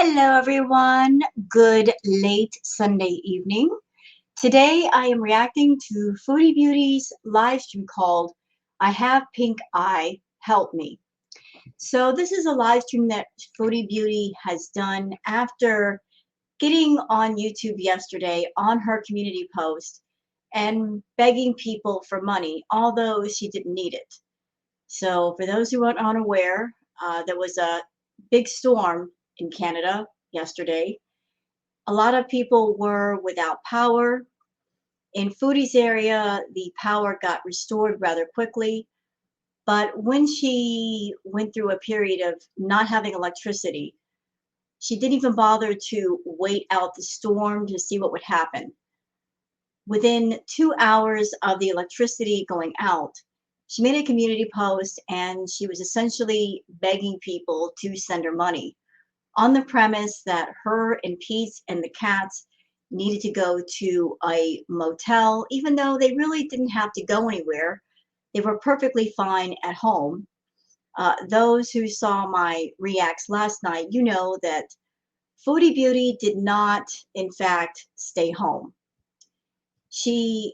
Hello, everyone. Good late Sunday evening. Today, I am reacting to Foodie Beauty's live stream called I Have Pink Eye, Help Me. So, this is a live stream that Foodie Beauty has done after getting on YouTube yesterday on her community post and begging people for money, although she didn't need it. So, for those who are unaware, there was a big storm in Canada yesterday. A lot of people were without power. In Foodie's area, the power got restored rather quickly. But when she went through a period of not having electricity, she didn't even bother to wait out the storm to see what would happen. Within 2 hours of the electricity going out, she made a community post and she was essentially begging people to send her money on the premise that her and Pete and the cats needed to go to a motel, even though they really didn't have to go anywhere. They were perfectly fine at home. Those who saw my reacts last night, you know that Foodie Beauty did not, in fact, stay home. She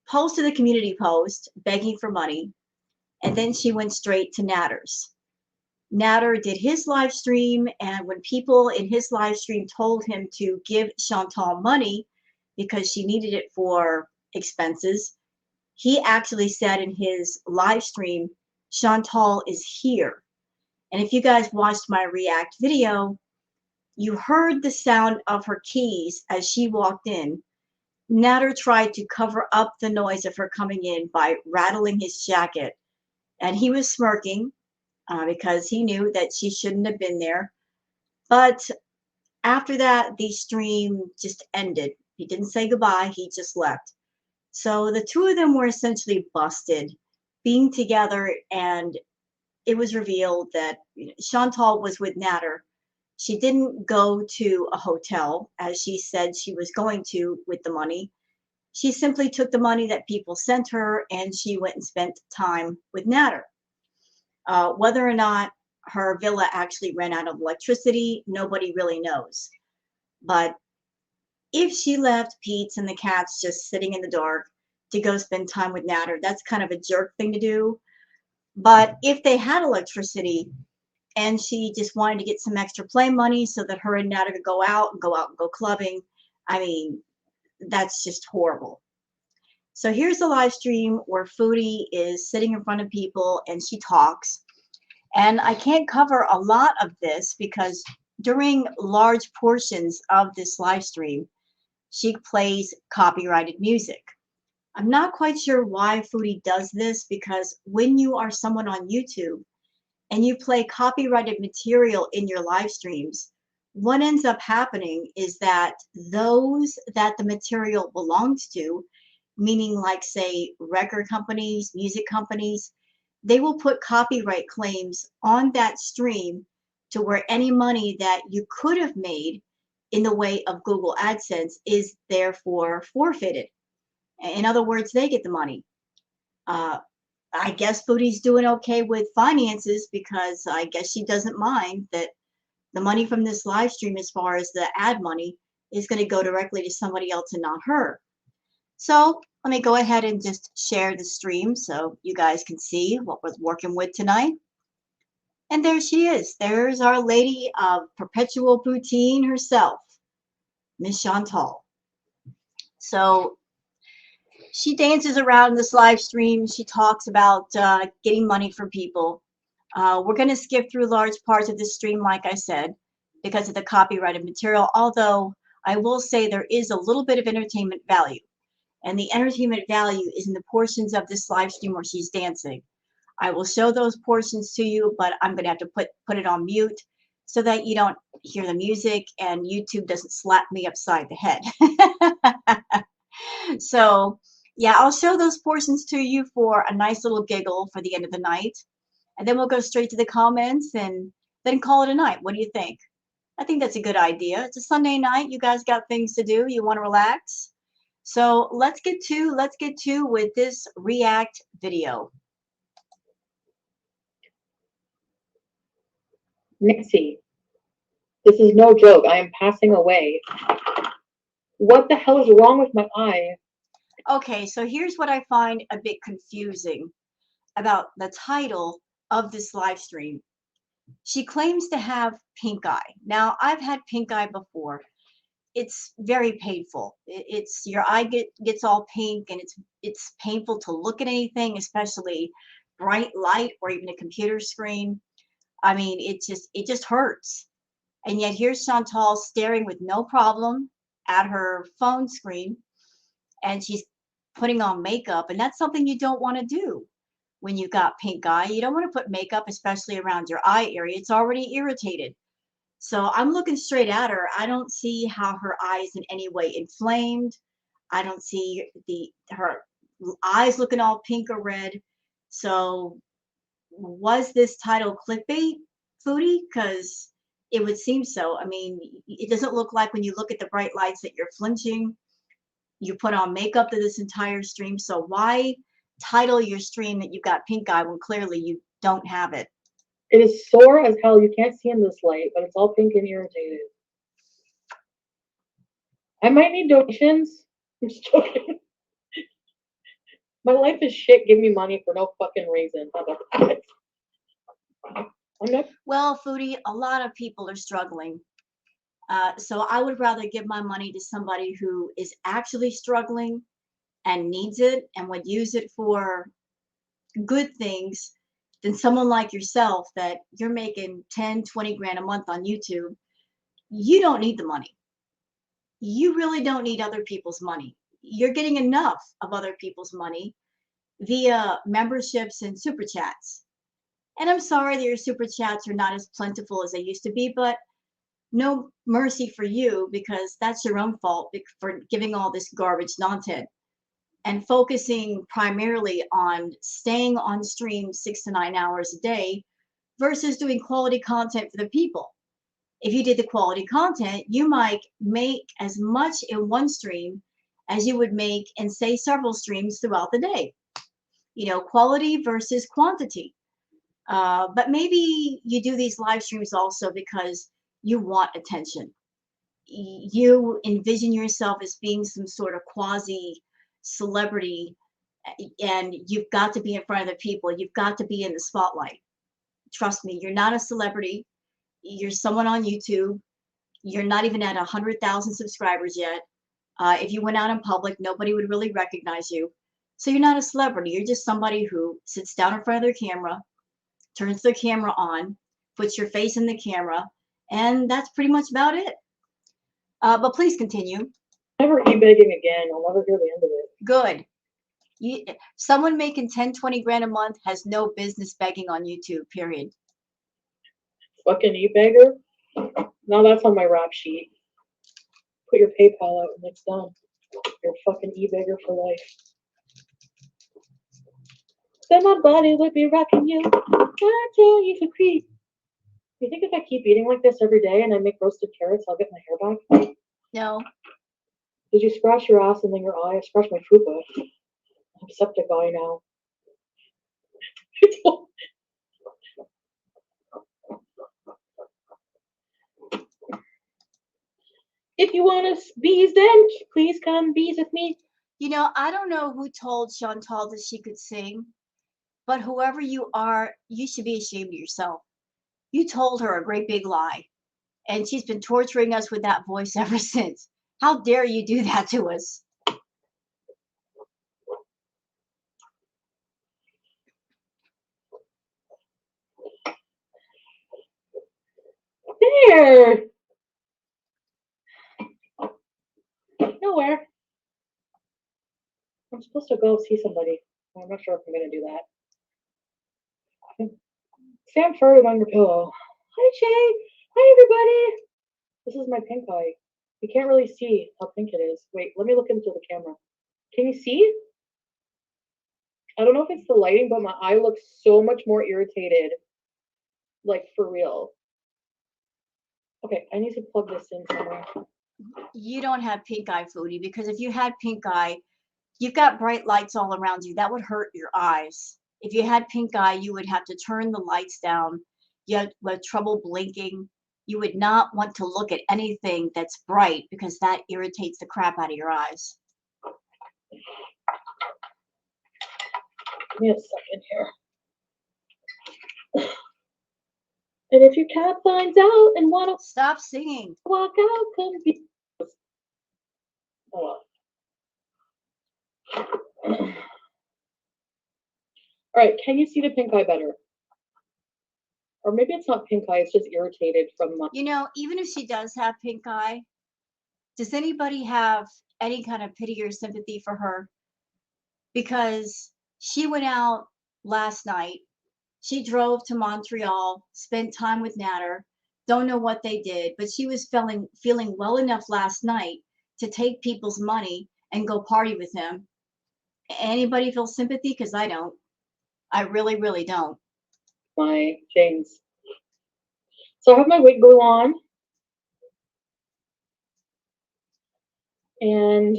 posted a community post begging for money, and then she went straight to Nader's. Nader did his live stream, and when people in his live stream told him to give Chantal money because she needed it for expenses, he actually said in his live stream, Chantal is here. And if you guys watched my react video, you heard the sound of her keys as she walked in. Nader tried to cover up the noise of her coming in by rattling his jacket, and he was smirking because he knew that she shouldn't have been there. But after that, the stream just ended. He didn't say goodbye, he just left. So the two of them were essentially busted being together, and it was revealed that Chantal was with Nader. She didn't go to a hotel as she said she was going to with the money. She simply took the money that people sent her and she went and spent time with Nader. Whether or not her villa actually ran out of electricity, nobody really knows. But if she left Pete's and the cats just sitting in the dark to go spend time with Nader, that's kind of a jerk thing to do. But if they had electricity and she just wanted to get some extra play money so that her and Nader could go out and go clubbing, I mean, that's just horrible. So here's the live stream where Foodie is sitting in front of people and she talks. And I can't cover a lot of this because during large portions of this live stream, she plays copyrighted music. I'm not quite sure why Foodie does this because when you are someone on YouTube and you play copyrighted material in your live streams, what ends up happening is that those that the material belongs to, meaning like say record companies, music companies, they will put copyright claims on that stream to where any money that you could have made in the way of Google AdSense is therefore forfeited. In other words, they get the money. I guess Foodie's doing okay with finances because I guess she doesn't mind that the money from this live stream, as far as the ad money, is going to go directly to somebody else and not her. So let me go ahead and just share the stream so you guys can see what we're working with tonight. And there she is. There's our lady of perpetual poutine herself, Miss Chantal. So she dances around in this live stream. She talks about getting money from people. We're going to skip through large parts of this stream, like I said, because of the copyrighted material, although I will say there is a little bit of entertainment value. And the entertainment value is in the portions of this live stream where she's dancing. I will show those portions to you, but I'm going to have to put it on mute so that you don't hear the music and YouTube doesn't slap me upside the head. So, yeah, I'll show those portions to you for a nice little giggle for the end of the night. And then we'll go straight to the comments and then call it a night. What do you think? I think that's a good idea. It's a Sunday night. You guys got things to do. You want to relax. So let's get to with this react video. Let's see. This is no joke. I am passing away. What the hell is wrong with my eye? Okay, so here's what I find a bit confusing about the title of this live stream. She claims to have pink eye. Now, I've had pink eye before. It's very painful. It's your eye gets all pink, and it's painful to look at anything, especially bright light or even a computer screen. I mean, it just hurts. And yet here's Chantal staring with no problem at her phone screen, and she's putting on makeup, and that's something you don't want to do when you've got pink eye. You don't want to put makeup, especially around your eye area. It's already irritated. So I'm looking straight at her. I don't see how her eye is in any way inflamed. I don't see the her eyes looking all pink or red. So was this title clickbait, Foodie? Because it would seem so. I mean, it doesn't look like when you look at the bright lights that you're flinching. You put on makeup to this entire stream. So why title your stream that you've got pink eye when clearly you don't have it? It is sore as hell. You can't see in this light, but it's all pink and irritated. I might need donations. I'm just joking. My life is shit. Give me money for no fucking reason. How about that? I'm not. Well, Foodie, a lot of people are struggling. So I would rather give my money to somebody who is actually struggling and needs it and would use it for good things than someone like yourself that you're making 10, 20 grand a month on YouTube. You don't need the money. You really don't need other people's money. You're getting enough of other people's money via memberships and super chats. And I'm sorry that your super chats are not as plentiful as they used to be, but no mercy for you because that's your own fault for giving all this garbage content and focusing primarily on staying on stream 6 to 9 hours a day versus doing quality content for the people. If you did the quality content, you might make as much in one stream as you would make in, say, several streams throughout the day. You know, quality versus quantity. But maybe you do these live streams also because you want attention. You envision yourself as being some sort of quasi celebrity, and you've got to be in front of the people. You've got to be in the spotlight. Trust me, you're not a celebrity. You're someone on YouTube. You're not even at 100,000 subscribers yet. If you went out in public, nobody would really recognize you. So you're not a celebrity. You're just somebody who sits down in front of their camera, turns their camera on, puts your face in the camera, and that's pretty much about it. But please continue. Never e-begging again. I'll never hear the end of it. Good. Someone making 10, 20 grand a month has no business begging on YouTube, period. Fucking e-beggar? Now that's on my rap sheet. Put your PayPal out when it's done. You're a fucking e-beggar for life. Then my body would be rocking you. I tell you for creep. You think if I keep eating like this every day and I make roasted carrots, I'll get my hair back? No. Did you scratch your ass and then your eye? I scratched my fupa. I'm septic eye now. If you want to bees, then please come bees with me. You know, I don't know who told Chantal that she could sing, but whoever you are, you should be ashamed of yourself. You told her a great big lie, and she's been torturing us with that voice ever since. How dare you do that to us? There. Nowhere. I'm supposed to go see somebody. I'm not sure if I'm going to do that. Sam farted on your pillow. Hi, Shay. Hi, everybody. This is my pink eye. You can't really see how pink it is. Wait, let me look into the camera. Can you see? I don't know if it's the lighting, but my eye looks so much more irritated. Like, for real. Okay, I need to plug this in somewhere. You don't have pink eye, Foodie, because if you had pink eye, you've got bright lights all around you. That would hurt your eyes. If you had pink eye, you would have to turn the lights down. You have trouble blinking. You would not want to look at anything that's bright because that irritates the crap out of your eyes. Give me a second here. And if your cat finds out and wanna Stop singing. walk out, come be. Oh well. All right, can you see the pink eye better? Or maybe it's not pink eye, it's just irritated from my... You know, even if she does have pink eye, does anybody have any kind of pity or sympathy for her? Because she went out last night. She drove to Montreal, spent time with Nader. Don't know what they did, but she was feeling well enough last night to take people's money and go party with him. Anybody feel sympathy? Because I don't. I really, really don't. My James. So I have my wig glue on. And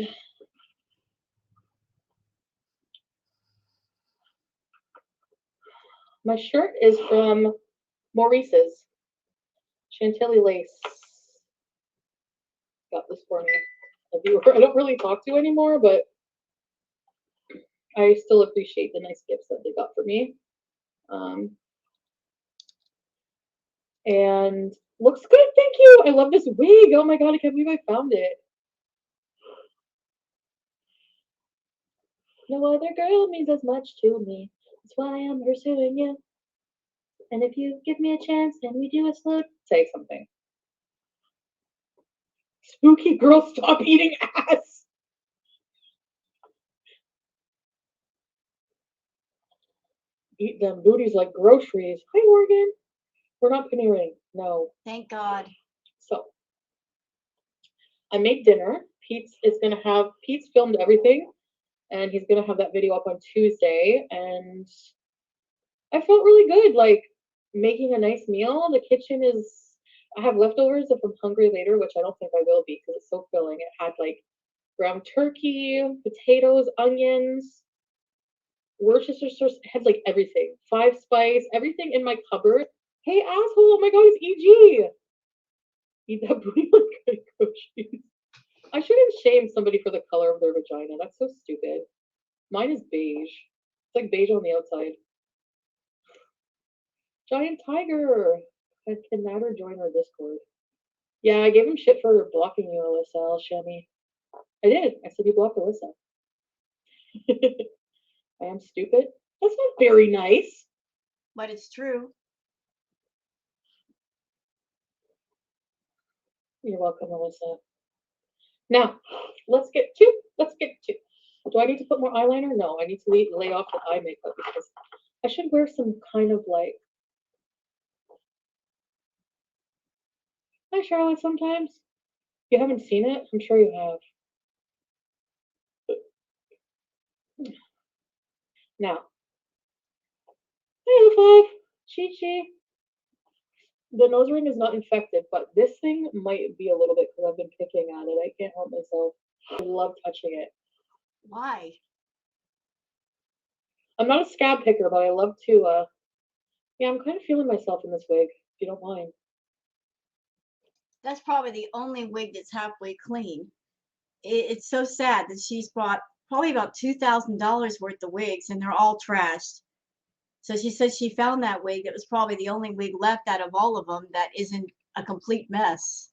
my shirt is from Maurice's. Chantilly lace. Got this for me. A viewer I don't really talk to anymore, but I still appreciate the nice gifts that they got for me. And looks good, thank you. I love this wig. Oh my god, I can't believe I found it. No other girl means as much to me. That's why I'm pursuing you. And if you give me a chance and we do a slow... Say something. Spooky girl, stop eating ass. Eat them booties like groceries. Hi, Morgan. We're not premiering. No. Thank God. So, I made dinner. Pete's filmed everything. And he's going to have that video up on Tuesday. And I felt really good, like, making a nice meal. The kitchen is... I have leftovers if I'm hungry later, which I don't think I will be because it's so filling. It had, like, ground turkey, potatoes, onions, Worcestershire sauce. It had, like, everything. 5 spice, everything in my cupboard. Hey, asshole! Oh my god, it's EG! Eat that booty like groceries. I shouldn't shame somebody for the color of their vagina. That's so stupid. Mine is beige. It's like beige on the outside. Giant tiger. Can Nader join our Discord? Yeah, I gave him shit for blocking you, Alyssa. I'll shame. I did. I said you blocked Alyssa. I am stupid. That's not very nice. But it's true. You're welcome, Alyssa. Now, let's get to. Do I need to put more eyeliner? No, I need to lay off the eye makeup because I should wear some kind of like... Hi, Charlotte, sometimes. You haven't seen it? I'm sure you have. Now, hey, Five. Chi. The nose ring is not infected, but this thing might be a little bit because I've been picking at it. I can't help myself. I love touching it. Why? I'm not a scab picker, but I love to, yeah, I'm kind of feeling myself in this wig, if you don't mind. That's probably the only wig that's halfway clean. It's so sad that she's bought probably about $2,000 worth of wigs and they're all trashed. So she said she found that wig that was probably the only wig left out of all of them that isn't a complete mess.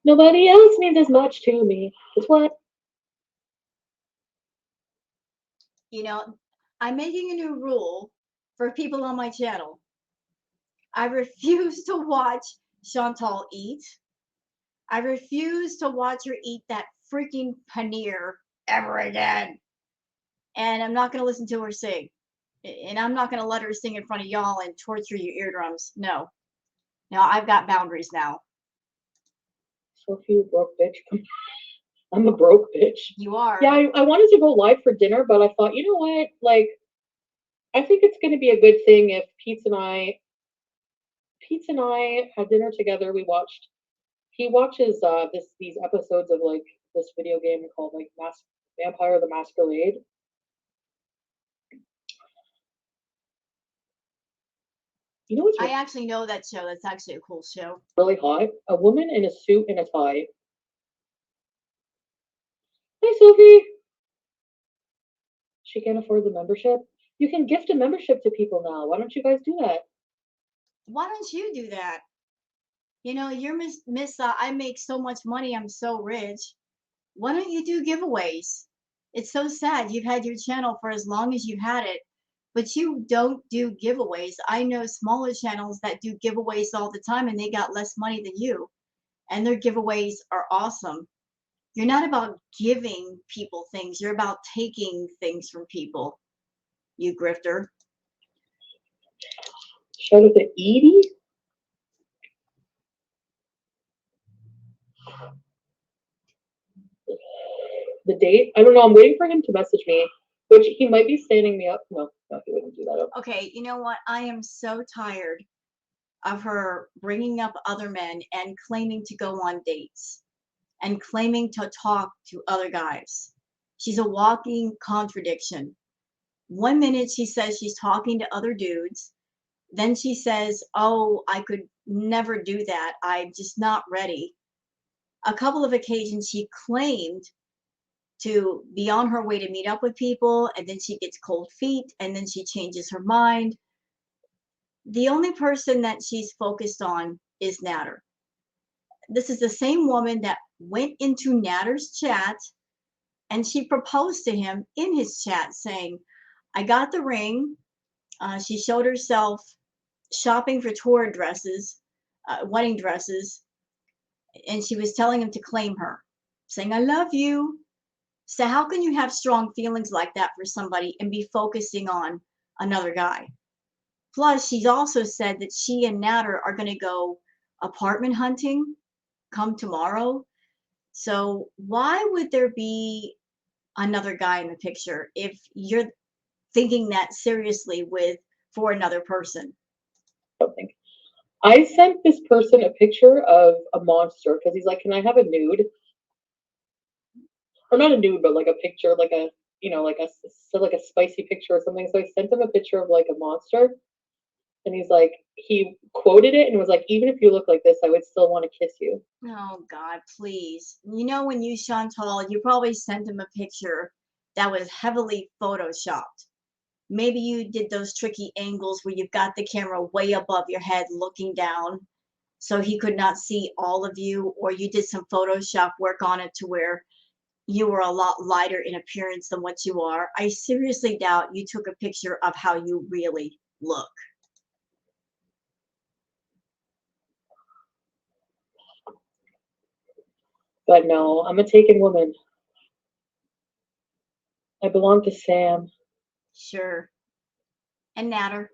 Nobody else means as much to me. It's what? You know, I'm making a new rule for people on my channel. I refuse to watch Chantal eat. I refuse to watch her eat that freaking paneer ever again. And I'm not going to listen to her sing. And I'm not going to let her sing in front of y'all and torture your eardrums. No. No, I've got boundaries now. Sophie, you broke bitch. I'm a broke bitch. You are. Yeah, I wanted to go live for dinner, but I thought, you know what? Like, I think it's going to be a good thing if Pete and I had dinner together. He watches these episodes of like this video game called like Vampire the Masquerade. You know what's I actually know that show. That's actually a cool show. really hot? A woman in a suit and a tie. Hey, Sophie. She can't afford the membership. You can gift a membership to people now. Why don't you guys do that? Why don't you do that? You know, you're Miss I make so much money. I'm so rich. Why don't you do giveaways? It's so sad. You've had your channel for as long as you've had it, but you don't do giveaways. I know smaller channels that do giveaways all the time and they got less money than you, and their giveaways are awesome. You're not about giving people things, you're about taking things from people, you grifter. Shout out to Edie. The date? I don't know. I'm waiting for him to message me, which he might be standing me up. No, he wouldn't do that. Okay, you know what? I am so tired of her bringing up other men and claiming to go on dates and claiming to talk to other guys. She's a walking contradiction. 1 minute she says she's talking to other dudes. Then she says, oh, I could never do that. I'm just not ready. A couple of occasions she claimed to be on her way to meet up with people, and then she gets cold feet, and then she changes her mind. The only person that she's focused on is Nader. This is the same woman that went into Nader's chat and she proposed to him in his chat saying, I got the ring. She showed herself shopping for tour dresses, wedding dresses, and she was telling him to claim her, saying, I love you. So how can you have strong feelings like that for somebody and be focusing on another guy? Plus, she's also said that she and Nader are going to go apartment hunting come tomorrow. So why would there be another guy in the picture if you're thinking that seriously with for another person? I sent this person a picture of a monster because he's like, can I have a nude? Or not a nude, but like a picture, like a, you know, like a spicy picture or something. So I sent him a picture of like a monster. And he's like, he quoted it and was like, even if you look like this, I would still want to kiss you. Oh God, please. You know, when you Chantal, you probably sent him a picture that was heavily photoshopped. Maybe you did those tricky angles where you've got the camera way above your head looking down so he could not see all of you, or you did some Photoshop work on it to where you were a lot lighter in appearance than what you are. I seriously doubt you took a picture of how you really look. But no, I'm a taken woman. I belong to Sam. Sure. And Nader.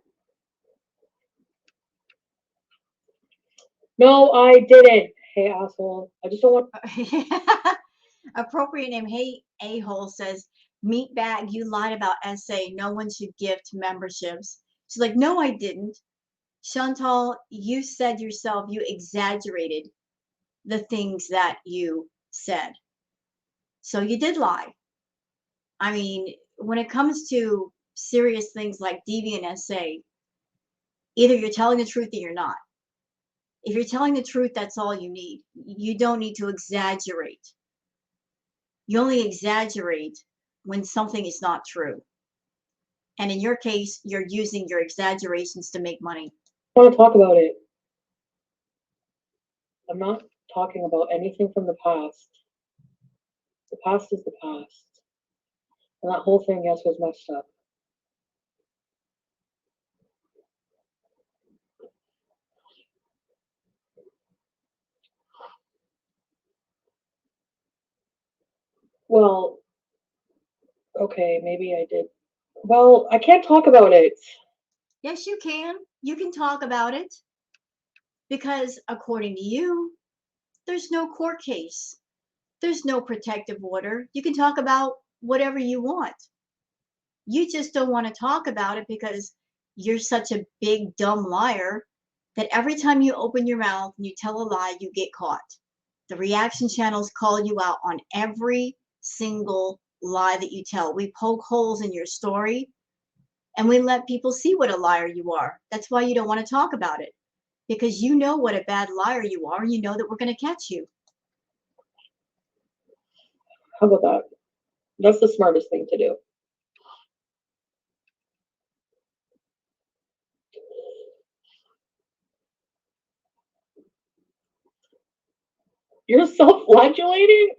No, I didn't. Hey, asshole. I just don't want. Appropriate name. Hey, a-hole says, meatbag, you lied about SA. No one should gift memberships. She's like, no, I didn't. Chantal, you said yourself you exaggerated the things that you said. So you did lie. I mean, when it comes to serious things like deviant SA, either you're telling the truth or you're not. If you're telling the truth, that's all you need. You don't need to exaggerate. You only exaggerate when something is not true. And in your case, you're using your exaggerations to make money. I want to talk about it. I'm not talking about anything from the past. The past is the past. And that whole thing, yes, was messed up. Well, okay, maybe I did. Well, I can't talk about it. Yes, you can. You can talk about it. Because according to you, there's no court case. There's no protective order. You can talk about whatever you want. You just don't want to talk about it because you're such a big, dumb liar that every time you open your mouth and you tell a lie, you get caught. The reaction channels call you out on every single lie that you tell. We poke holes in your story and we let people see what a liar you are. That's why you don't want to talk about it, because you know what a bad liar you are and you know that we're going to catch you. How about that? That's the smartest thing to do. You're self-flagellating?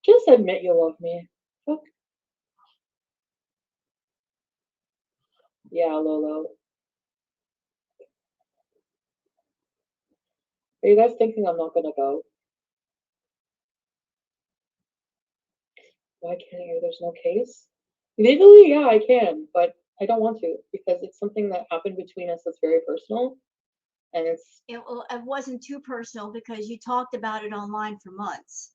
Just admit you love me. Fuck. Yeah, Lolo. Are you guys thinking I'm not gonna go? Why can't you? There's no case? Legally, yeah, I can, but I don't want to because it's something that happened between us that's very personal, and It wasn't too personal because you talked about it online for months.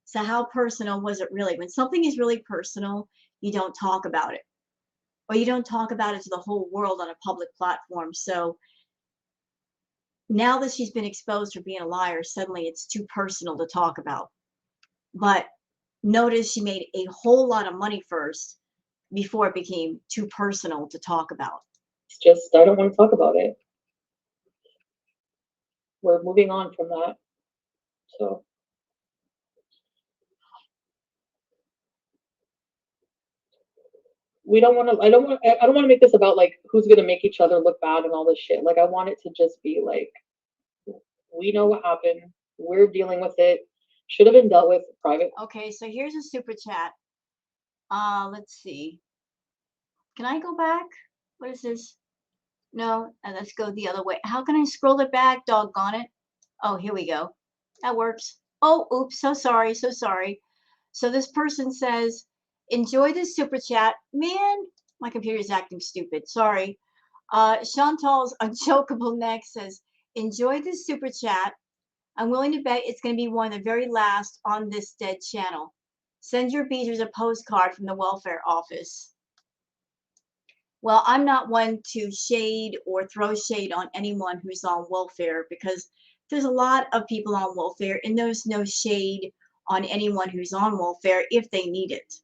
So how personal was it really? When something is really personal, you don't talk about it, or you don't talk about it to the whole world on a public platform. So now that she's been exposed for being a liar, suddenly it's too personal to talk about. But notice she made a whole lot of money first before it became too personal to talk about. it's just I don't want to talk about it. We're moving on from that. So we don't want to. I don't want to make this about like who's gonna make each other look bad and all this shit. Like I want it to just be like we know what happened. We're dealing with it. Should have been dealt with private. Okay, so here's a super chat. Let's see. Can I go back? What is this? No, let's go the other way. How can I scroll it back? Doggone it. Oh, here we go. That works. Oh, oops. So sorry. So sorry. So this person says, enjoy this super chat. Man, my computer is acting stupid. Sorry. Chantal's Unchokable Neck says, enjoy this super chat. I'm willing to bet it's going to be one of the very last on this dead channel. Send your beaters a postcard from the welfare office. Well, I'm not one to shade or throw shade on anyone who's on welfare because there's a lot of people on welfare and there's no shade on anyone who's on welfare if they need it.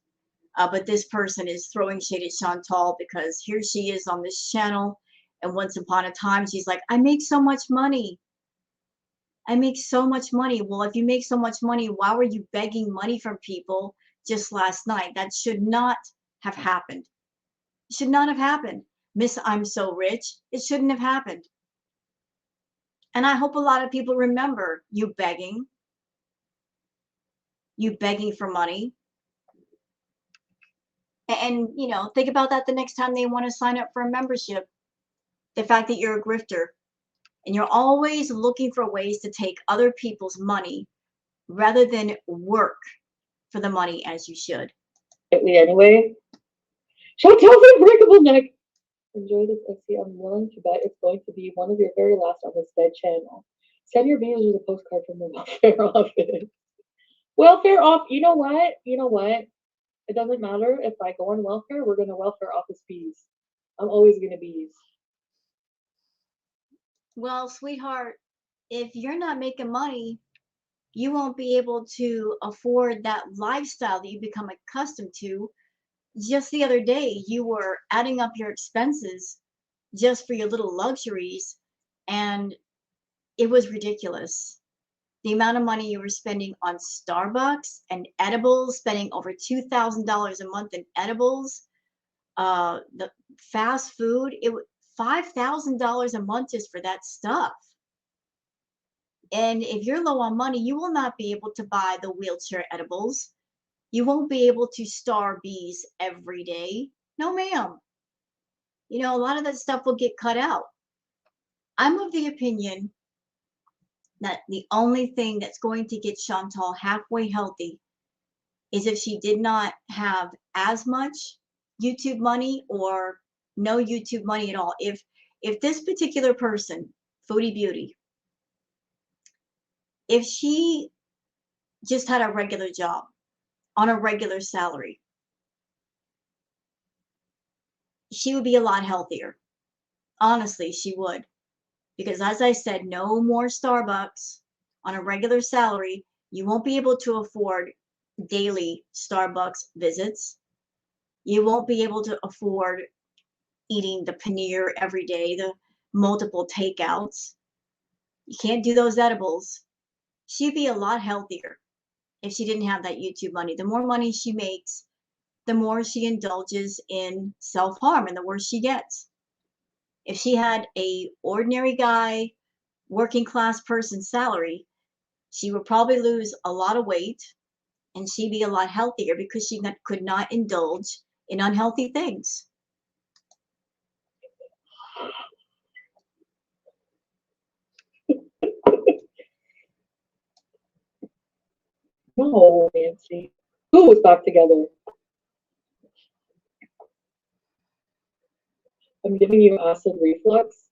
But this person is throwing shade at Chantal because here she is on this channel, and once upon a time she's like, I make so much money. I make so much money. Well, if you make so much money, why were you begging money from people just last night? That should not have happened. It should not have happened. Miss I'm so rich. It shouldn't have happened. And I hope a lot of people remember you begging for money. And, you know, think about that the next time they want to sign up for a membership. The fact that you're a grifter and you're always looking for ways to take other people's money rather than work for the money as you should. Anyway, Chantal's Unbreakable Neck. Enjoy this SC. I'm willing to bet it's going to be one of your very last on this dead channel. Send your beaters with a postcard from the welfare office. Welfare off. You know what? You know what? It doesn't matter if I go on welfare. We're gonna welfare office bees. I'm always gonna bees. Well, sweetheart, if you're not making money, you won't be able to afford that lifestyle that you become accustomed to. Just the other day, you were adding up your expenses just for your little luxuries, and it was ridiculous. The amount of money you were spending on Starbucks and edibles, spending over $2,000 a month in edibles, the fast food, $5,000 a month just for that stuff. And if you're low on money, you will not be able to buy the wheelchair edibles. You won't be able to star bees every day. No, ma'am. You know, a lot of that stuff will get cut out. I'm of the opinion that the only thing that's going to get Chantal halfway healthy is if she did not have as much YouTube money or no YouTube money at all. If this particular person, Foodie Beauty, if she just had a regular job on a regular salary, she would be a lot healthier. Honestly, she would. Because as I said, no more Starbucks, on a regular salary, you won't be able to afford daily Starbucks visits. You won't be able to afford eating the paneer every day, the multiple takeouts. You can't do those edibles. She'd be a lot healthier if she didn't have that YouTube money. The more money she makes, the more she indulges in self-harm and the worse she gets. If she had a ordinary guy, working class person salary, she would probably lose a lot of weight and she'd be a lot healthier because she could not indulge in unhealthy things. No, Nancy. Who was back together? I'm giving you acid reflux.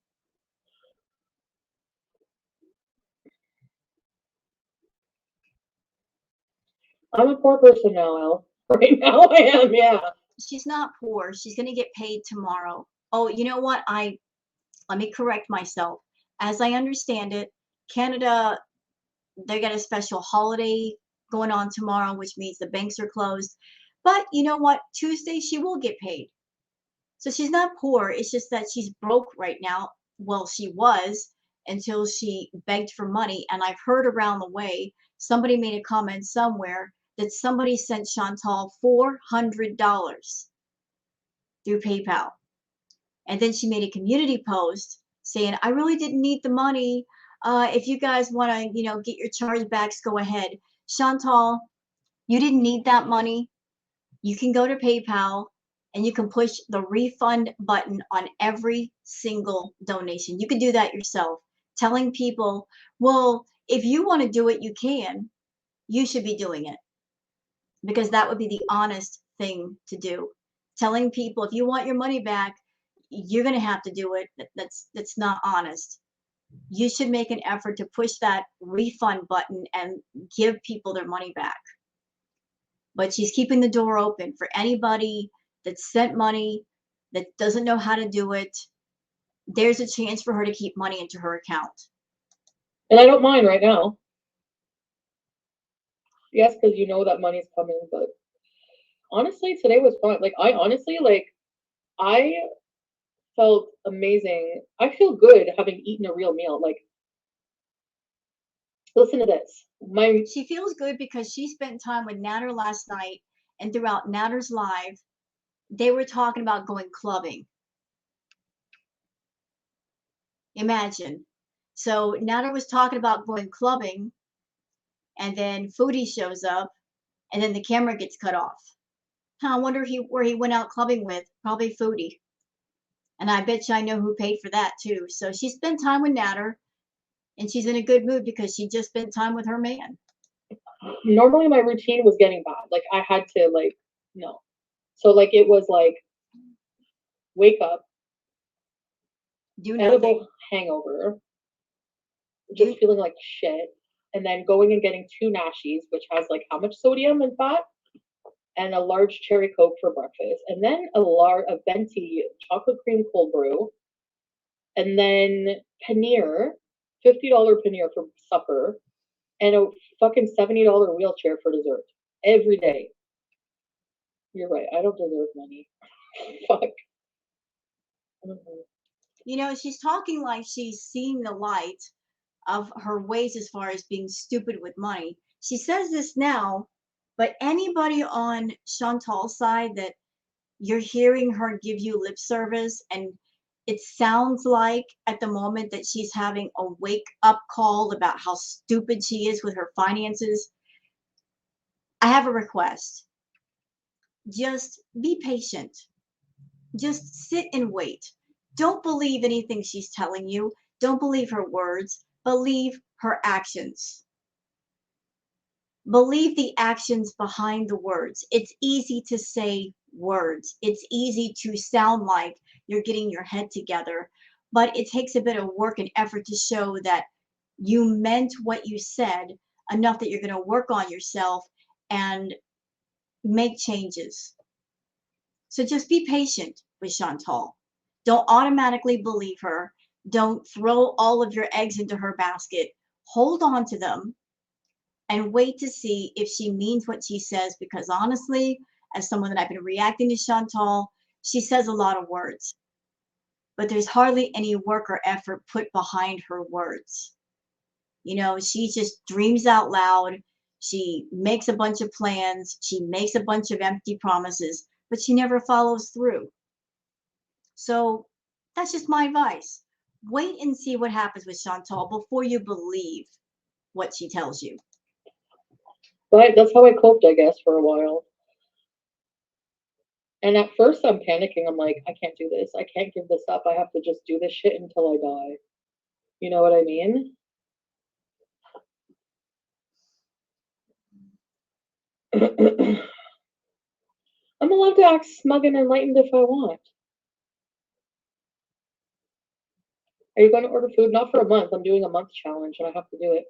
I'm a poor person now, Al. Right now I am, yeah. She's not poor. She's going to get paid tomorrow. Oh, you know what? Let me correct myself. As I understand it, Canada, they got a special holiday going on tomorrow, which means the banks are closed. But you know what? Tuesday she will get paid. So she's not poor. It's just that she's broke right now. Well, she was until she begged for money. And I've heard around the way, somebody made a comment somewhere that somebody sent Chantal $400 through PayPal. And then she made a community post saying, I really didn't need the money. If you guys want to, get your chargebacks, go ahead. Chantal, you didn't need that money. You can go to PayPal and you can push the refund button on every single donation. You can do that yourself, telling people, well, if you want to do it, you can. You should be doing it because that would be the honest thing to do. Telling people if you want your money back, you're going to have to do it. That's not honest. You should make an effort to push that refund button and give people their money back. But she's keeping the door open for anybody that sent money that doesn't know how to do it. There's a chance for her to keep money into her account. And I don't mind right now. Yes, because you know that money's coming, but honestly, today was fun. Like, I felt amazing. I feel good having eaten a real meal. Like, listen to this. She feels good because she spent time with Nader last night, and throughout Nader's live, they were talking about going clubbing. Imagine. So Nader was talking about going clubbing, and then Foodie shows up, and then the camera gets cut off. I wonder where he went out clubbing with. Probably Foodie. And I bet you I know who paid for that too. So she spent time with Nader, and she's in a good mood because she just spent time with her man. Normally my routine was getting bad. Like I had to no. So it was wake up, Do edible nothing. hangover, just feeling like shit, and then going and getting 2 Nashies, which has how much sodium and fat, and a large cherry Coke for breakfast, and then a venti chocolate cream cold brew, and then paneer, $50 paneer for supper, and a fucking $70 wheelchair for dessert every day. You're right. I don't deserve money. Fuck. She's talking like she's seeing the light of her ways as far as being stupid with money. She says this now, but anybody on Chantal's side that you're hearing her give you lip service, and it sounds like at the moment that she's having a wake up call about how stupid she is with her finances. I have a request. Just be patient. Just sit and wait. Don't believe anything she's telling you. Don't believe her words. Believe her actions. Believe the actions behind the words. It's easy to say words. It's easy to sound like you're getting your head together, but it takes a bit of work and effort to show that you meant what you said enough that you're going to work on yourself and make changes. So just be patient with Chantal. Don't automatically believe her. Don't throw all of your eggs into her basket. hold on to them and wait to see if she means what she says, because honestly, as someone that I've been reacting to Chantal, she says a lot of words, but there's hardly any work or effort put behind her words. You know, she just dreams out loud. She makes a bunch of plans. She makes a bunch of empty promises, but she never follows through. So that's just my advice. Wait and see what happens with Chantal before you believe what she tells you. Right, that's how I coped, I guess, for a while. And at first I'm panicking. I'm like, I can't do this. I can't give this up. I have to just do this shit until I die. You know what I mean? I'm allowed to act smug and enlightened if I want. Are you going to order food? Not for a month. I'm doing a month challenge and I have to do it.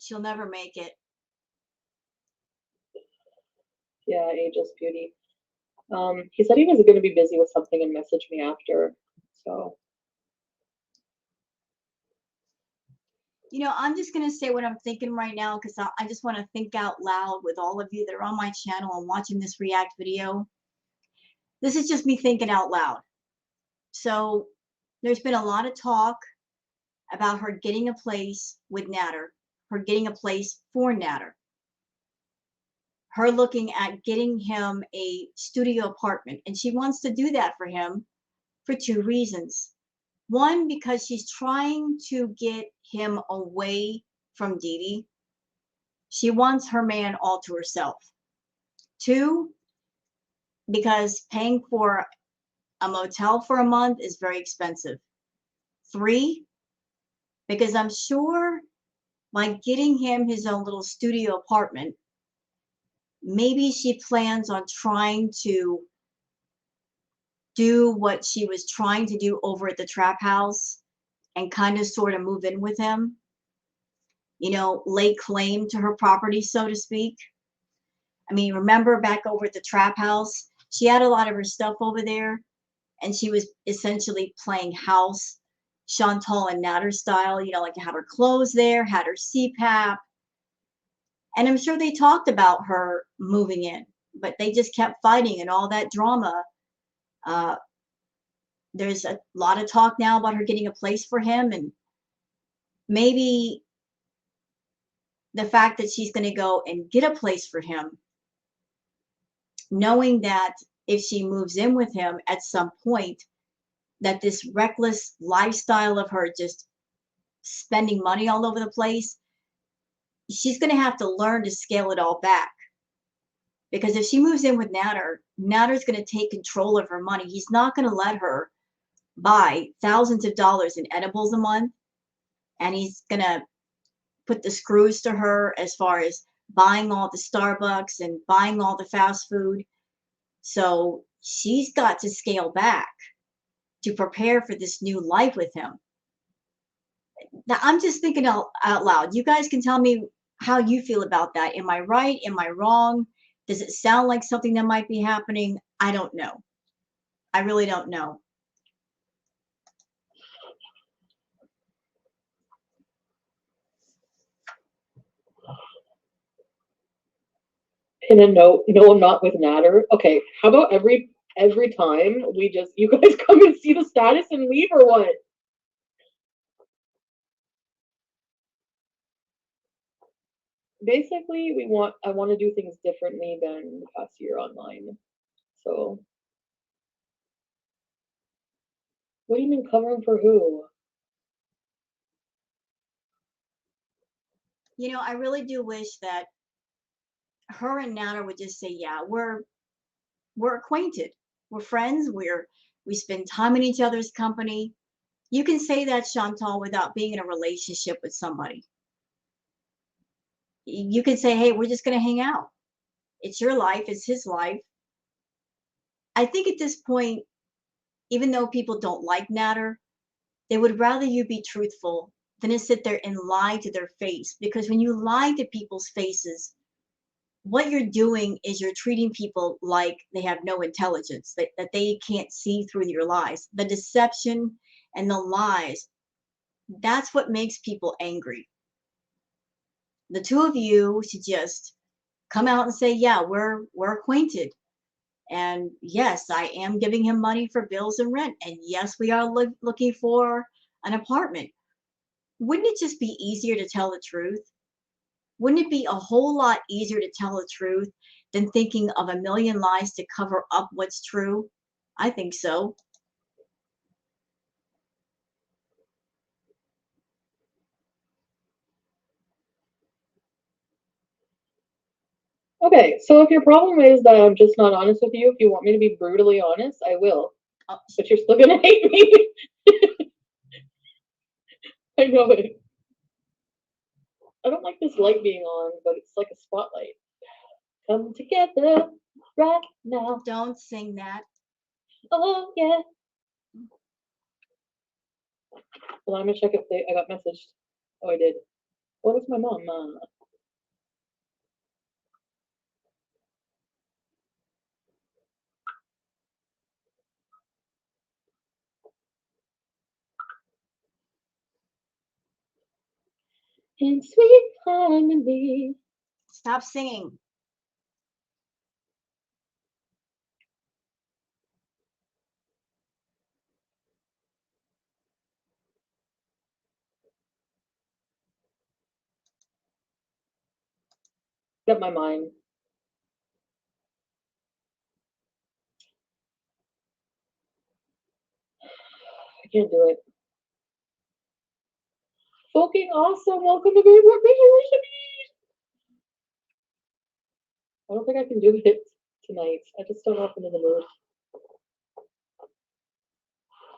She'll never make it. Yeah, ageless beauty. He said he was going to be busy with something and message me after. So, You know, I'm just going to say what I'm thinking right now because I just want to think out loud with all of you that are on my channel and watching this react video. This is just me thinking out loud. So there's been a lot of talk about her getting a place with Nader, her getting a place for Nader, her looking at getting him a studio apartment. And she wants to do that for him for two reasons. One, because she's trying to get him away from Dee Dee. She wants her man all to herself. Two, because paying for a motel for a month is very expensive. Three, because I'm sure by getting him his own little studio apartment, maybe she plans on trying to do what she was trying to do over at the trap house and kind of sort of move in with him, you know, lay claim to her property, so to speak. I mean, remember back over at the trap house, she had a lot of her stuff over there and she was essentially playing house Chantal and Nader style, you know, like had her clothes there, had her CPAP. And I'm sure they talked about her moving in, but they just kept fighting and all that drama. Uh, there's a lot of talk now about her getting a place for him, and maybe the fact that she's going to go and get a place for him, knowing that if she moves in with him at some point, that this reckless lifestyle of her just spending money all over the place, she's going to have to learn to scale it all back. Because if she moves in with Nader, Nader's going to take control of her money. He's not going to let her buy thousands of dollars in edibles a month. And he's going to put the screws to her as far as buying all the Starbucks and buying all the fast food. So she's got to scale back to prepare for this new life with him. Now, I'm just thinking out loud. You guys can tell me how you feel about that. Am I right? Am I wrong? Does it sound like something that might be happening? I don't know. I really don't know. in a note, no, I'm not with Nader. Okay, how about every time we just you guys come and see the status and leave or what? Basically, I want to do things differently than the past year online. So, what do you mean covering for who? You know, I really do wish that her and Nana would just say, "Yeah, we're acquainted, we're friends, we spend time in each other's company." You can say that, Chantal, without being in a relationship with somebody. You can say, "Hey, we're just going to hang out. It's your life, it's his life." I think at this point, even though people don't like Nader, they would rather you be truthful than to sit there and lie to their face. Because when you lie to people's faces, what you're doing is you're treating people like they have no intelligence, that they can't see through your lies. The deception and the lies That's what makes people angry. The two of you should just come out and say, yeah, we're acquainted. And yes, I am giving him money for bills and rent. And yes, we are looking for an apartment. Wouldn't it just be easier to tell the truth? Wouldn't it be a whole lot easier to tell the truth than thinking of a million lies to cover up what's true? I think so. Okay, so if your problem is that I'm just not honest with you, if you want me to be brutally honest, I will. Oh, But you're still gonna hate me. I know it. I don't like this light being on, but it's like a spotlight. Come together right now. don't sing that. Oh yeah. Well, I'm gonna check if I got messaged. Oh, I did. What was my mom? In sweet harmony. Stop singing. Get my mind. I can't do it. Fucking awesome. Welcome to Very Bored. I don't think I can do it tonight. I just don't know if I'm in the mood.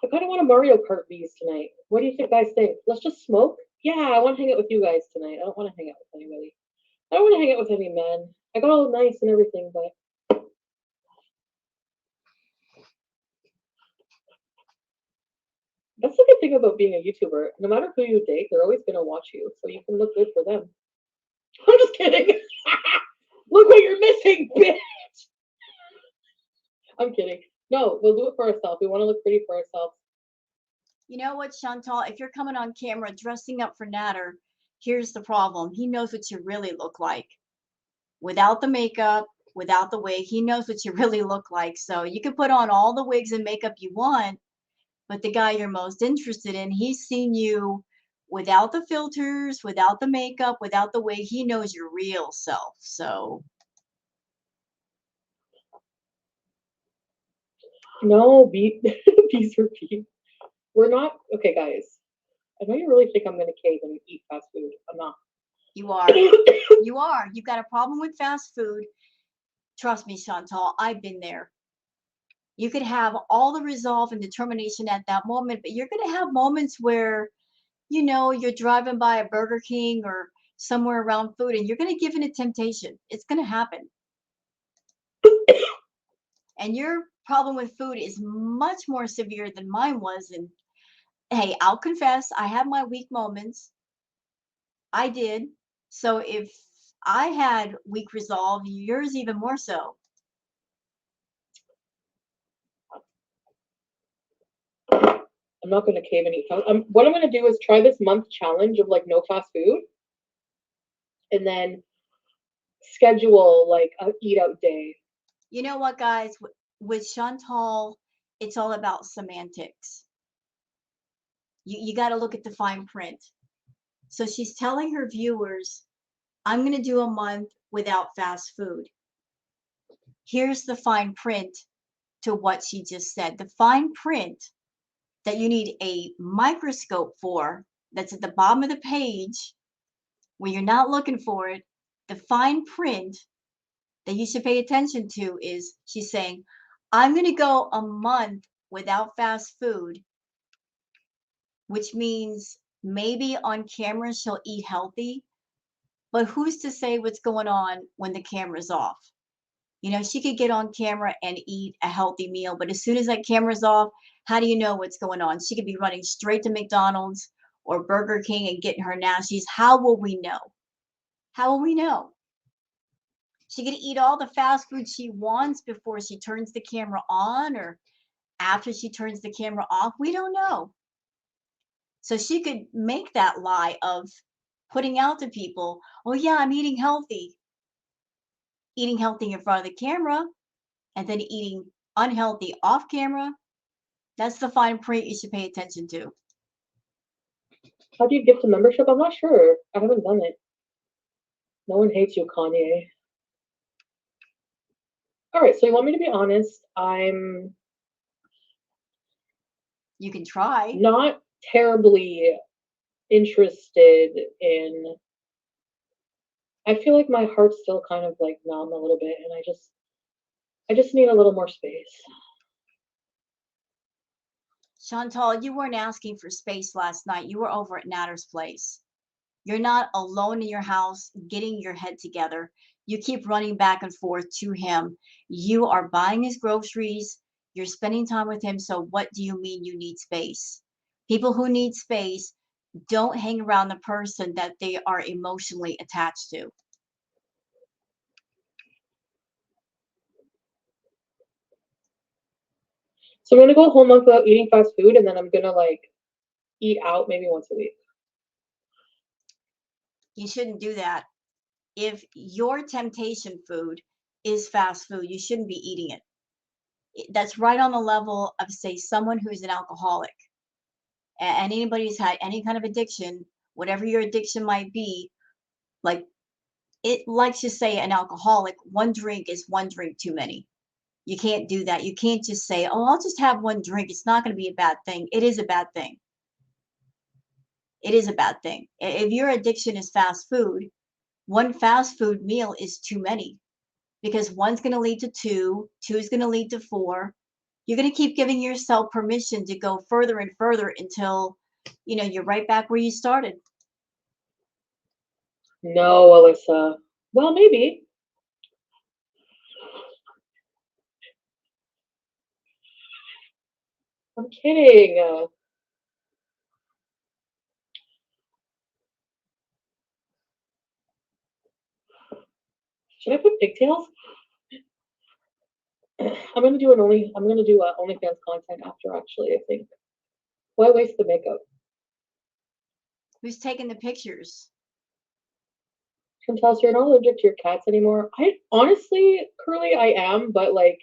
I kind of want a Mario Kart V's tonight. What do you think guys think? Let's just smoke? Yeah, I want to hang out with you guys tonight. I don't want to hang out with anybody. I don't want to hang out with any men. I got all nice and everything, but that's the good thing about being a YouTuber. No matter who you date, they're always going to watch you, so you can look good for them. I'm just kidding. Look what you're missing, bitch. I'm kidding. No, we'll do it for ourselves. We want to look pretty for ourselves. You know what, Chantal? If you're coming on camera dressing up for Nader, here's the problem. He knows what you really look like. Without the makeup, without the wig, he knows what you really look like. So you can put on all the wigs and makeup you want, but the guy you're most interested in, he's seen you without the filters, without the makeup, without the wig. He knows your real self. So No, bees repeat. We're not okay, guys. I know you really think I'm gonna cave and eat fast food. I'm not. you are. You are. You've got a problem with fast food. Trust me, Chantal, I've been there. You could have all the resolve and determination at that moment, but you're going to have moments where, you're driving by a Burger King or somewhere around food and you're going to give in to temptation. It's going to happen. And your problem with food is much more severe than mine was. And hey, I'll confess, I have my weak moments. I did. So if I had weak resolve, yours even more so. I'm not gonna cave and eat fast. What I'm gonna do is try this month challenge of like no fast food, and then schedule like a eat out day. You know what, guys? With Chantal, it's all about semantics. You got to look at the fine print. So she's telling her viewers, I'm going to do a month without fast food. Here's the fine print to what she just said. The fine print that you need a microscope for, that's at the bottom of the page when you're not looking for it. The fine print that you should pay attention to is she's saying, I'm going to go a month without fast food, which means maybe on camera she'll eat healthy, but who's to say what's going on when the camera's off? She could get on camera and eat a healthy meal, but as soon as that camera's off, how do you know what's going on? She could be running straight to McDonald's or Burger King and getting her nasties. How will we know? How will we know? She could eat all the fast food she wants before she turns the camera on or after she turns the camera off. We don't know. So she could make that lie of putting out to people, oh yeah, I'm eating healthy in front of the camera, and then eating unhealthy off camera. That's the fine print you should pay attention to. How do you gift a membership? I'm not sure. I haven't done it. No one hates you, Kanye. All right, so you want me to be honest? I'm You can try. not terribly interested in. I feel like my heart's still kind of like numb a little bit, and I just need a little more space. Chantal, you weren't asking for space last night. You were over at Nader's place. You're not alone in your house getting your head together. You keep running back and forth to him. You are buying his groceries. You're spending time with him. So, what do you mean you need space? People who need space don't hang around the person that they are emotionally attached to. So I'm gonna go a whole month without eating fast food, and then I'm gonna like eat out maybe once a week. You shouldn't do that. If your temptation food is fast food, you shouldn't be eating it. That's right on the level of, say, someone who's an alcoholic. And anybody who's had any kind of addiction, whatever your addiction might be, like it likes to say an alcoholic, one drink is one drink too many. You can't do that. You can't just say, oh, I'll just have one drink. It's not going to be a bad thing. It is a bad thing. It is a bad thing. If your addiction is fast food, one fast food meal is too many because one's going to lead to two is going to lead to four. You're going to keep giving yourself permission to go further and further until, you're right back where you started. No, Alyssa. Well, maybe. I'm kidding. Should I put pigtails? I'm gonna do OnlyFans content after. Actually, I think. Why waste the makeup? Who's taking the pictures? Chantal, so you're not allergic to your cats anymore. I honestly, Curly, I am, but like,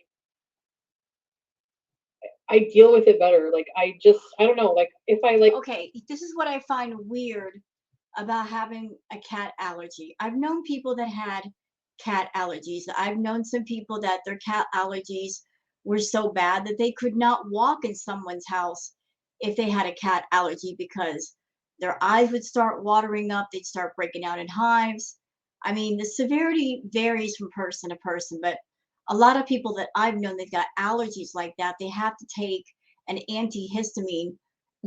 I deal with it better. Like, I don't know. Like, if I like, Okay, this is what I find weird about having a cat allergy. I've known people that had cat allergies. I've known some people that their cat allergies were so bad that they could not walk in someone's house if they had a cat allergy because their eyes would start watering up, they'd start breaking out in hives. I mean, the severity varies from person to person, but a lot of people that I've known that got allergies like that, they have to take an antihistamine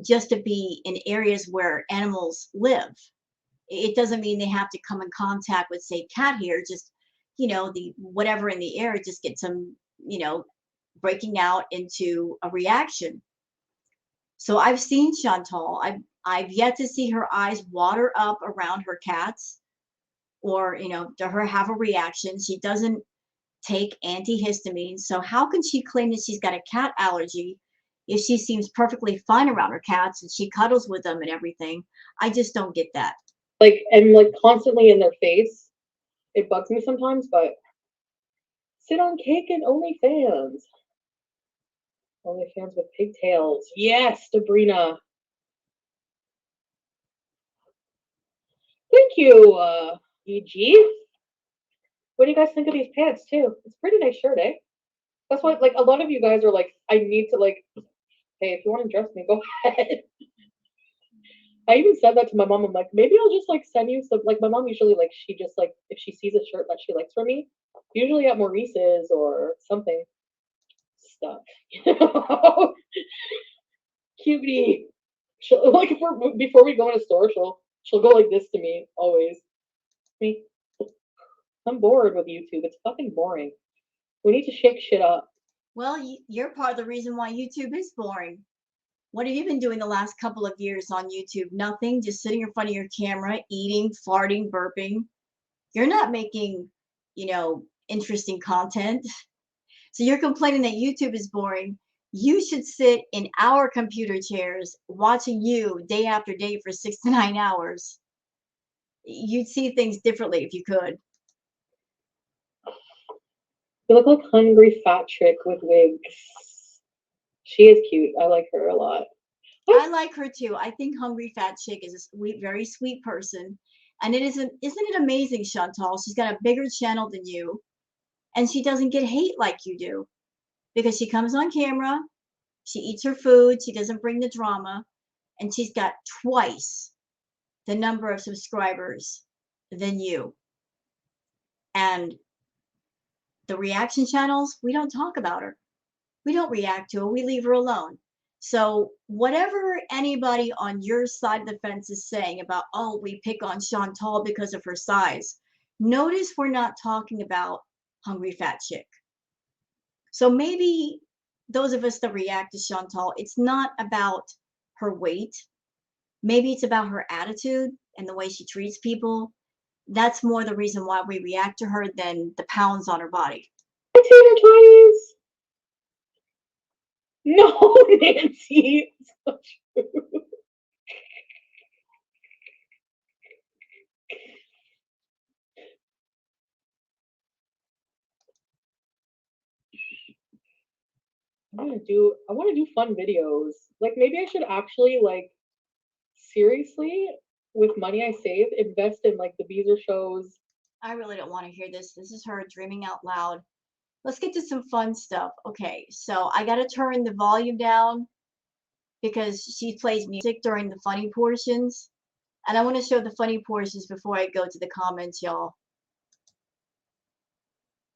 just to be in areas where animals live. It doesn't mean they have to come in contact with, say, cat hair, just, the whatever in the air, just get some, breaking out into a reaction. So I've seen Chantal. I've yet to see her eyes water up around her cats or, to her have a reaction. She doesn't take antihistamines. So how can she claim that she's got a cat allergy if she seems perfectly fine around her cats and she cuddles with them and everything? I just don't get that. like, and like constantly in their face. It bugs me sometimes, but sit on cake and OnlyFans. OnlyFans with pigtails. Yes, Sabrina. Thank you, EG. What do you guys think of these pants too? It's a pretty nice shirt, eh? That's why, like, a lot of you guys are like, I need to like, hey, if you want to dress me, go ahead. I even said that to my mom. I'm like, maybe I'll just like send you some. Like, my mom usually like she just like if she sees a shirt that she likes from me, usually at Maurice's or something stuff. You know, cutie. She'll like if we're before we go in a store, she'll go like this to me always. Me, I'm bored with YouTube. It's fucking boring. We need to shake shit up. Well, you're part of the reason why YouTube is boring. What have you been doing the last couple of years on YouTube? Nothing, just sitting in front of your camera, eating, farting, burping. You're not making, interesting content. So you're complaining that YouTube is boring. You should sit in our computer chairs watching you day after day for 6 to 9 hours. You'd see things differently if you could. You look like hungry fat chick with wigs. She is cute. I like her a lot. I like her too. I think Hungry Fat Chick is a sweet, very sweet person. And isn't it amazing, Chantal? She's got a bigger channel than you, and she doesn't get hate like you do because she comes on camera, she eats her food, she doesn't bring the drama, and she's got twice the number of subscribers than you. And the reaction channels, we don't talk about her. We don't react to her. We leave her alone. So whatever anybody on your side of the fence is saying about, oh, we pick on Chantal because of her size, notice we're not talking about Hungry Fat Chick. So maybe those of us that react to Chantal, it's not about her weight. Maybe it's about her attitude and the way she treats people. That's more the reason why we react to her than the pounds on her body. Tater twenties. No, Nancy. It's so true. I want to do fun videos. Like maybe I should actually like seriously with money I save invest in like the Beezer shows. I really don't want to hear this. This is her dreaming out loud. Let's get to some fun stuff. Okay, so I got to turn the volume down because she plays music during the funny portions. And I want to show the funny portions before I go to the comments, y'all.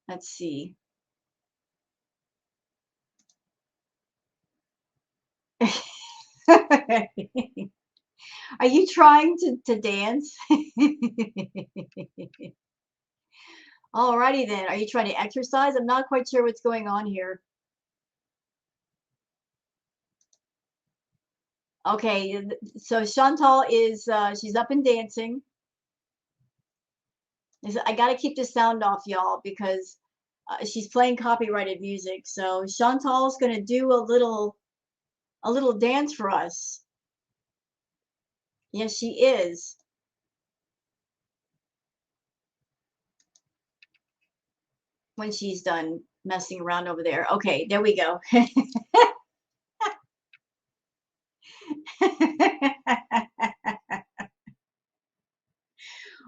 Let's see. Are you trying to dance? Alrighty then. Are you trying to exercise? I'm not quite sure what's going on here. Okay, so Chantal is she's up and dancing. I got to keep the sound off, y'all, because she's playing copyrighted music. So Chantal's gonna do a little dance for us. Yes, she is. When she's done messing around over there. Okay, there we go.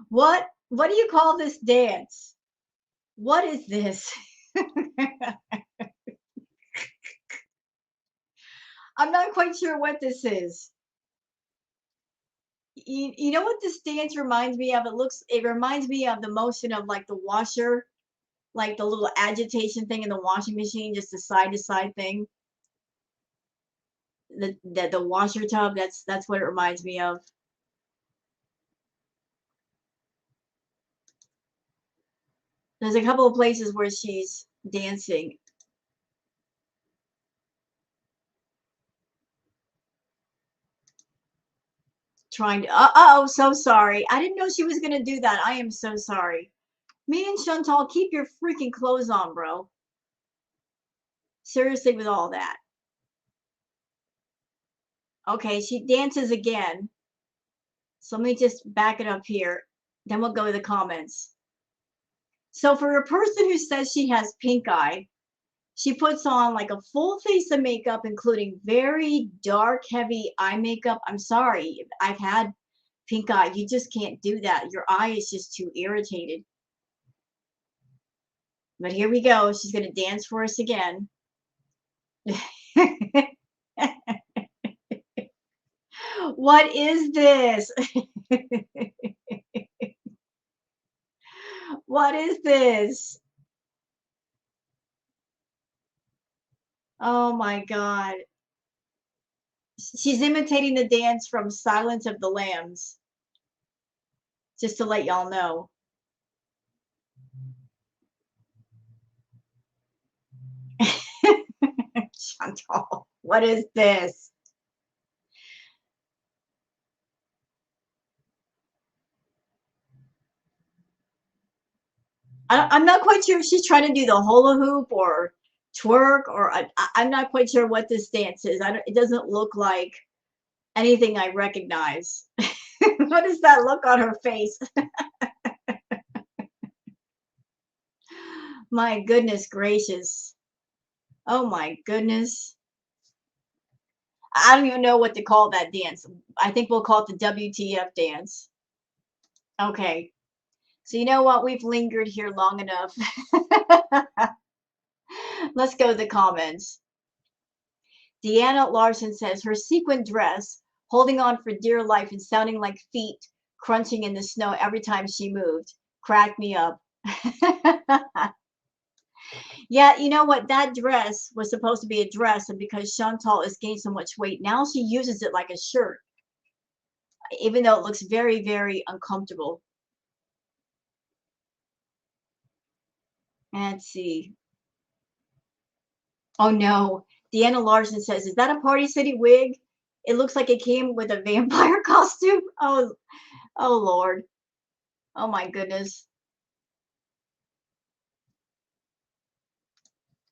What do you call this dance? What is this? I'm not quite sure what this is. You know what this dance reminds me of? It reminds me of the motion of like the washer, like the little agitation thing in the washing machine, just the side to side thing. The washer tub, that's what it reminds me of. There's a couple of places where she's dancing. Trying to, oh, so sorry. I didn't know she was going to do that. I am so sorry. Me and Chantal, keep your freaking clothes on, bro. Seriously, with all that. Okay, she dances again. So let me just back it up here. Then we'll go to the comments. So for a person who says she has pink eye, she puts on like a full face of makeup, including very dark, heavy eye makeup. I'm sorry, I've had pink eye. You just can't do that. Your eye is just too irritated. But here we go. She's going to dance for us again. What is this? What is this? Oh my God. She's imitating the dance from Silence of the Lambs. Just to let y'all know. Chantal, what is this? I'm not quite sure if she's trying to do the hula hoop or twerk, or I'm not quite sure what this dance is. It doesn't look like anything I recognize. What is that look on her face? My goodness gracious. Oh my goodness. I don't even know what to call that dance. I think we'll call it the WTF dance. Okay. So you know what? We've lingered here long enough. Let's go to the comments. Deanna Larson says her sequin dress, holding on for dear life and sounding like feet crunching in the snow every time she moved, cracked me up. Yeah, you know what? That dress was supposed to be a dress, and because Chantal has gained so much weight, now she uses it like a shirt, even though it looks very, very uncomfortable. Let's see. Oh no. Deanna Larson says, is that a Party City wig? It looks like it came with a vampire costume. Oh Lord. Oh my goodness.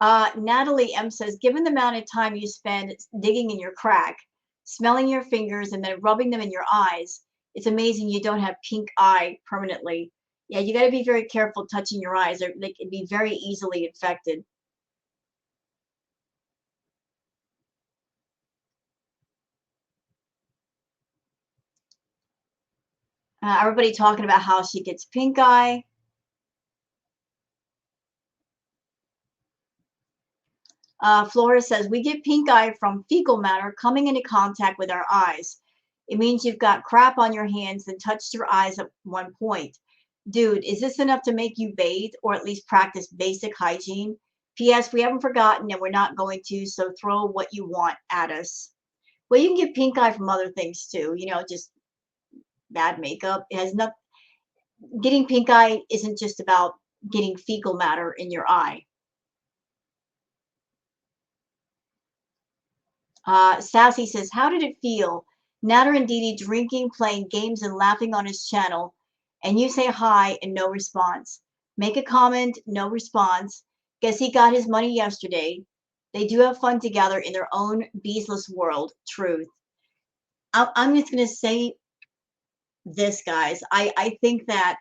Natalie M says, given the amount of time you spend digging in your crack, smelling your fingers, and then rubbing them in your eyes, it's amazing you don't have pink eye permanently. Yeah, you got to be very careful touching your eyes, or they can be very easily infected. Everybody talking about how she gets pink eye. Flora says, we get pink eye from fecal matter coming into contact with our eyes. It means you've got crap on your hands and touched your eyes at one point. Dude, is this enough to make you bathe or at least practice basic hygiene? P.S. We haven't forgotten and we're not going to, so throw what you want at us. Well, you can get pink eye from other things too, just bad makeup. It has not, getting pink eye isn't just about getting fecal matter in your eye. Sassy says, how did it feel? Nader and Didi drinking, playing games, and laughing on his channel, and you say hi and no response. Make a comment, no response. Guess he got his money yesterday. They do have fun together in their own beesless world. Truth. I'm just going to say this, guys. I think that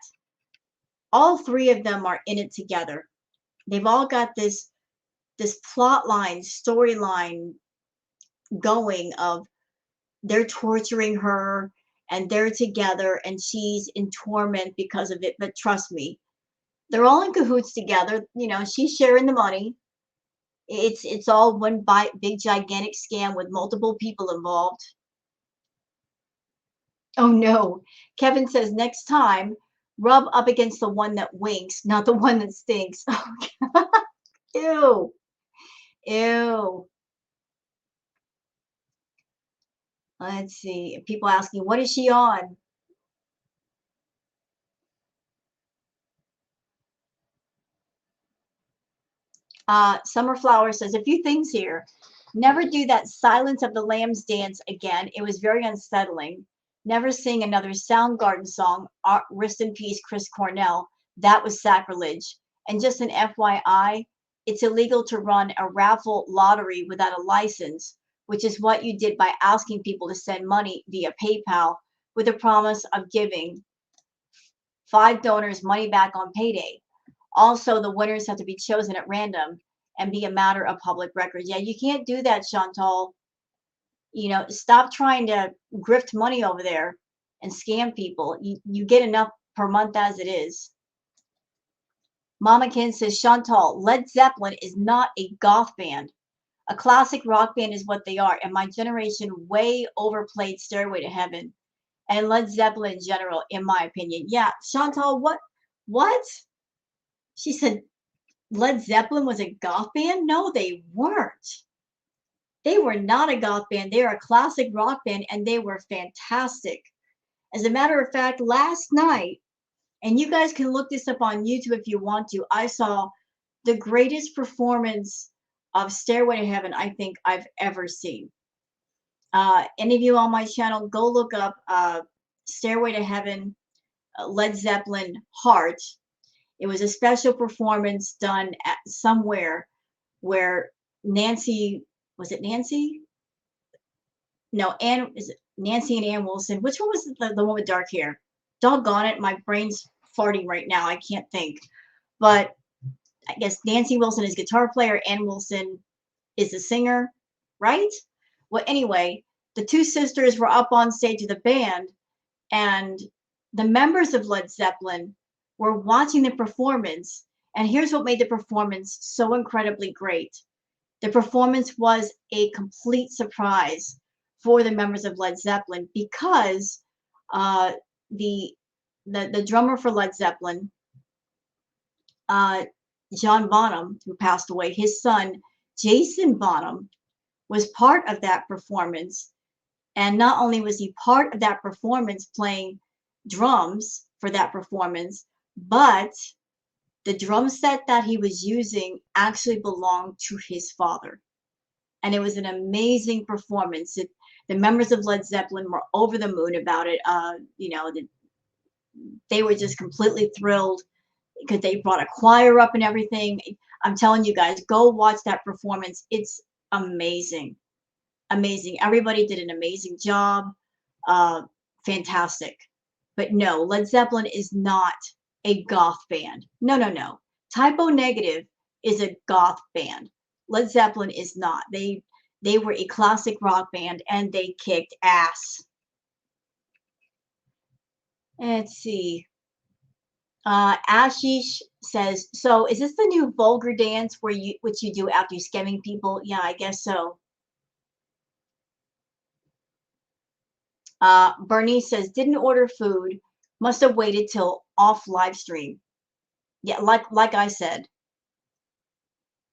all three of them are in it together. They've all got this plot line, storyline going of they're torturing her and they're together and she's in torment because of it. But trust me, they're all in cahoots together. She's sharing the money. It's all one big gigantic scam with multiple people involved. Oh no. Kevin says next time rub up against the one that winks, not the one that stinks. Ew. Ew. Let's see. People asking, what is she on? Summer Flower says a few things here. Never do that Silence of the Lambs dance again. It was very unsettling. Never sing another Soundgarden song. Rest in peace, Chris Cornell. That was sacrilege. And just an FYI, it's illegal to run a raffle lottery without a license, which is what you did by asking people to send money via PayPal with a promise of giving 5 donors money back on payday. Also, the winners have to be chosen at random and be a matter of public record. Yeah, you can't do that, Chantal. Stop trying to grift money over there and scam people. You get enough per month as it is. Mama Ken says, Chantal, Led Zeppelin is not a goth band. A classic rock band is what they are, and my generation way overplayed Stairway to Heaven and Led Zeppelin in general, in my opinion. Yeah, Chantal, what? What? She said Led Zeppelin was a goth band? No, they weren't. They were not a goth band. They are a classic rock band, and they were fantastic. As a matter of fact, last night, and you guys can look this up on YouTube if you want to, I saw the greatest performance of Stairway to Heaven I think I've ever seen. Any of you on my channel, go look up Stairway to Heaven, Led Zeppelin, Heart. It was a special performance done somewhere where Nancy, was it Nancy? No, Ann, is it Nancy and Ann Wilson? Which one was the one with dark hair? Doggone it, my brain's farting right now. I can't think. But I guess Nancy Wilson is guitar player, Ann Wilson is the singer, right? Well, anyway, the two sisters were up on stage with the band, and the members of Led Zeppelin were watching the performance. And here's what made the performance so incredibly great. The performance was a complete surprise for the members of Led Zeppelin because uh, the, the drummer for Led Zeppelin, uh, John Bonham, who passed away, his son Jason Bonham was part of that performance. And not only was he part of that performance playing drums for that performance, but the drum set that he was using actually belonged to his father. And it was an amazing performance. The members of Led Zeppelin were over the moon about it. They were just completely thrilled because they brought a choir up and everything. I'm telling you guys, go watch that performance. It's amazing. Amazing. Everybody did an amazing job. Uh, Fantastic. But no, Led Zeppelin is not a goth band. No, no, no. Typo Negative is a goth band. Led Zeppelin is not. They were a classic rock band and they kicked ass. Let's see. Ashish says, so is this the new vulgar dance which you do after you scamming people? Yeah, I guess so. Bernie says, didn't order food, must have waited till off live stream. Yeah, like I said,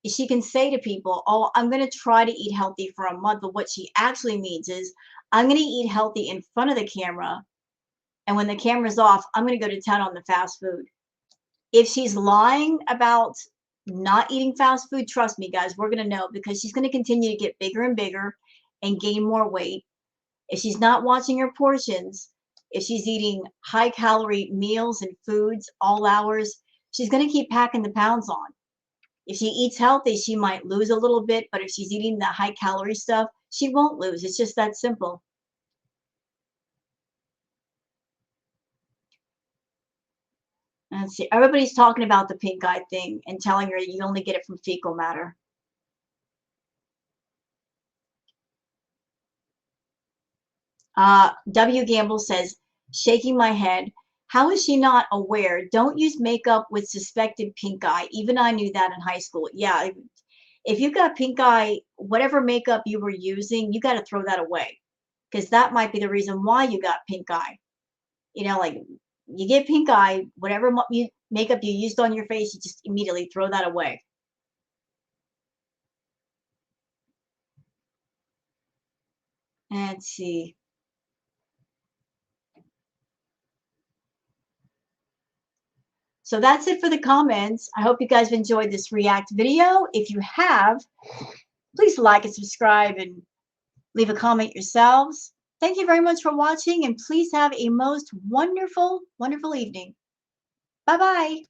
she can say to people, oh, I'm going to try to eat healthy for a month. But what she actually means is, I'm going to eat healthy in front of the camera. And when the camera's off, I'm going to go to town on the fast food. If she's lying about not eating fast food, trust me, guys, we're going to know because she's going to continue to get bigger and bigger and gain more weight. If she's not watching her portions, if she's eating high calorie meals and foods all hours, she's going to keep packing the pounds on. If she eats healthy, she might lose a little bit, but if she's eating the high calorie stuff, she won't lose. It's just that simple. Let's see. Everybody's talking about the pink eye thing and telling her you only get it from fecal matter. W. Gamble says, shaking my head, how is she not aware? Don't use makeup with suspected pink eye. Even I knew that in high school. Yeah, if you got pink eye, whatever makeup you were using, you got to throw that away because that might be the reason why you got pink eye. Like you get pink eye, whatever makeup you used on your face, you just immediately throw that away. Let's see. So that's it for the comments. I hope you guys have enjoyed this react video. If you have, please like and subscribe and leave a comment yourselves. Thank you very much for watching and please have a most wonderful, wonderful evening. Bye-bye.